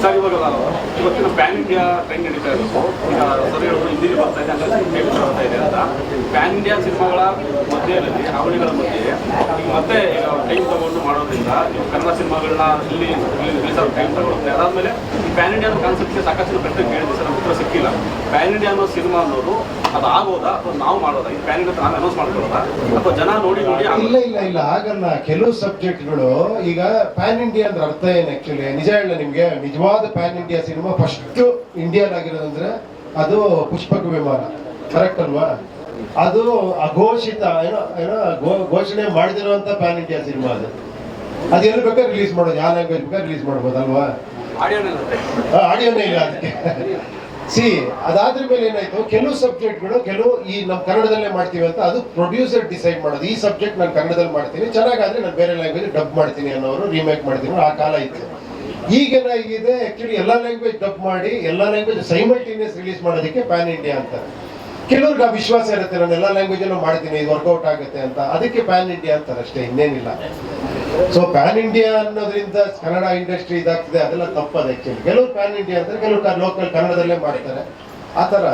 Sir, ಇವತ್ತಿನ PAN India trend ನಡೀತಾ ಇರೋದು. ಈಗ ಸರ್ ಹೇಳೋದು ಹಿಂದಿಲಿ ಬರ್ತಾ ಇದೆ, ಹಂಗಾಗಿ ಬರ್ತಾ ಇದೆ ಅಂತ. ಪ್ಯಾನ್ ಇಂಡಿಯಾ ಸಿನಿಮಾಗಳ ಮಧ್ಯದಲ್ಲಿ ಅವಳಿಗಳ ಮಧ್ಯೆ ಈಗ ಮತ್ತೆ ಟೈಮ್ ತಗೊಂಡು ಮಾಡೋದ್ರಿಂದ ನೀವು ಕನ್ನಡ ಸಿನಿಮಾಗಳನ್ನ ಇಲ್ಲಿ ರಿಲೀಸ್ ಆಗೋ ಟೈಮ್ ತಗೊಳುತ್ತೆ. ಅದಾದಮೇಲೆ ಈ ಪ್ಯಾನ್ ಇಂಡಿಯಾ ಅನ್ನೋ ಕಾನ್ಸೆಪ್ಟ್ಗೆ ಸಾಕಷ್ಟು ಪ್ರಶ್ನೆ ಕೇಳಿದ್ರೆ ಸರ್ ಉತ್ತರ ಸಿಕ್ಕಿಲ್ಲ. ಪ್ಯಾನ್ ಇಂಡಿಯಾ ಅನ್ನೋ ಸಿನಿಮಾ ಅನ್ನೋದು ಅದು ಆಗೋದಾ ಅಥವಾ ನಾವು ಮಾಡೋದಾ? ಈ ಪ್ಯಾನ್ ಇಂಡಿಯಾ ನಾವು ಅನೌನ್ಸ್ ಮಾಡ್ಕೊಳ್ಳೋದಾ ಅಥವಾ ಜನ ನೋಡಿ ಇಲ್ಲ ಆಗಲ್ಲ. ಕೆಲವು ಸಬ್ಜೆಕ್ಟ್ಗಳು ಈಗ ಪ್ಯಾನ್ ಇಂಡಿಯಾ ಅಂದ್ರೆ ಅರ್ಥ ಏನು ಆಕ್ಚುಲಿ ನಿಜ ಹೇಳ ನಿಮ್ಗೆ. ನಿಜವಾದ pan India cinema first Indian ಆಗಿರೋದಂದ್ರೆ ಅದು ಪುಷ್ಪಕ ವಿಮಾನ, ಕರೆಕ್ಟ್ ಅಲ್ವಾ? ಅದು ಅಘೋಷಿತ ಘೋಷಣೆ ಮಾಡಿದಿರುವಂತ ಪ್ಯಾನ್ ಇಂಡಿಯಾ ಸಿನಿಮಾ. ಅದು ಎಲ್ಲಿ ಬೇಕಾದ್ರೆ ರಿಲೀಸ್ ಮಾಡೋದು, ಯಾವ ಲ್ಯಾಂಗ್ವೇಜ್ ಬೇಕಾದ್ರೆ ರಿಲೀಸ್ ಮಾಡ್ಬೋದಲ್ವಾ? ಆಡಿಯೋನೇ ಇಲ್ಲ ಅದಕ್ಕೆ. ಅದಾದ್ರ ಮೇಲೆ ಏನಾಯ್ತು, ಕೆಲವು ಸಬ್ಜೆಕ್ಟ್ಗಳು ಈ ನಮ್ಮ ಕನ್ನಡದಲ್ಲೇ ಮಾಡ್ತೀವಿ ಅಂತ ಅದು ಪ್ರೊಡ್ಯೂಸರ್ ಡಿಸೈಡ್ ಮಾಡೋದು. ಈ ಸಬ್ಜೆಕ್ಟ್ ನಾನು ಕನ್ನಡದಲ್ಲಿ ಮಾಡ್ತೀನಿ, ಚೆನ್ನಾಗಾದ್ರೆ ನಾನು ಬೇರೆ ಲ್ಯಾಂಗ್ವೇಜ್ ಡಬ್ ಮಾಡ್ತೀನಿ ಅನ್ನೋರು, ರೀಮೇಕ್ ಮಾಡ್ತೀನಿ. ಆ ಕಾಲ ಇತ್ತು. ಈಗೇನಾಗಿದೆ ಆಕ್ಚುಲಿ ಎಲ್ಲಾ ಲ್ಯಾಂಗ್ವೇಜ್ ಡಬ್ ಮಾಡಿ ಎಲ್ಲಾ ಲ್ಯಾಂಗ್ವೇಜ್ ಸೈಮಲ್ಟೇನಿಯಸ್ ರಿಲೀಸ್ ಮಾಡೋದಕ್ಕೆ ಪ್ಯಾನ್ ಇಂಡಿಯಾ ಅಂತ. ಕೆಲವ್ರಿಗೆ ಆ ವಿಶ್ವಾಸ ಇರುತ್ತೆ, ನಾನು ಎಲ್ಲಾ ಲ್ಯಾಂಗ್ವೇಜ್ ಅನ್ನು ಮಾಡ್ತೀನಿ, ಇದು ವರ್ಕೌಟ್ ಆಗುತ್ತೆ ಅಂತ, ಅದಕ್ಕೆ ಪ್ಯಾನ್ ಇಂಡಿಯಾ ಅಂತಾರೆ ಅಷ್ಟೇ, ಇನ್ನೇನಿಲ್ಲ. ಸೊ ಪ್ಯಾನ್ ಇಂಡಿಯಾ ಅನ್ನೋದ್ರಿಂದ ಕನ್ನಡ ಇಂಡಸ್ಟ್ರಿ ಇದಾಗ್ತದೆ, ಅದೆಲ್ಲ ತಪ್ಪದ ಆಕ್ಚುಲಿ. ಕೆಲವರು ಪ್ಯಾನ್ ಇಂಡಿಯಾ ಅಂತಾರೆ, ಕೆಲವರು ಲೋಕಲ್ ಕನ್ನಡದಲ್ಲೇ ಮಾಡ್ತಾರೆ, ಆ ತರ.